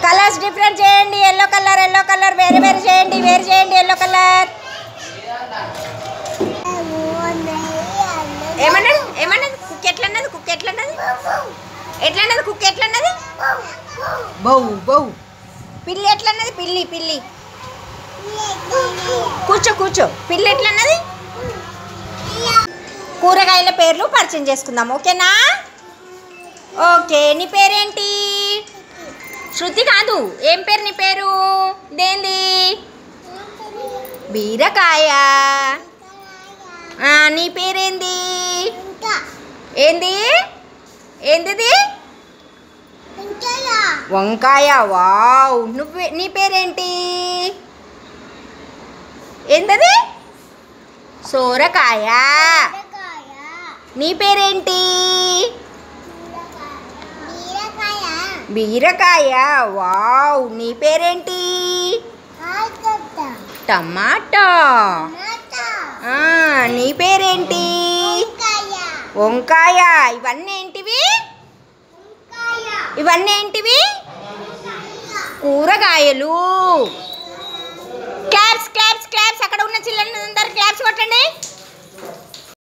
Colours different చేయండి. Yellow colour వేరే చేయండి. Yellow colour. ఏమన్నది కుక్ ఎట్లన్నది కుక్ ఎట్లన్నది బౌ పిల్లి ఎట్లన్నది పిల్లి కూర్చో పిల్లి ఎట్లన్నది. కూరగాయల పేర్లు పరిచయం చేసుకుందాం. ఓకేనా? ఓకే. నీ పేరేంటి? శృతి కాదు. ఏం పేరు నీ పేరు? దేంది? బీరకాయ. నీ పేరేంది? ఏంది? వంకాయ. వావ్. నీ పేరేంటి? ఏంటది? సోరకాయ. నీ పేరేంటి? బీరకాయ. వావ్. నీ పేరేంటి? టమాటా. నీ పేరేంటి? వంకాయ. ఇవన్నీ ఏంటివి? కూరగాయలు. క్లాప్స్. అక్కడ ఉన్న చిల్లందరూ క్లాప్స్ కొట్టండి.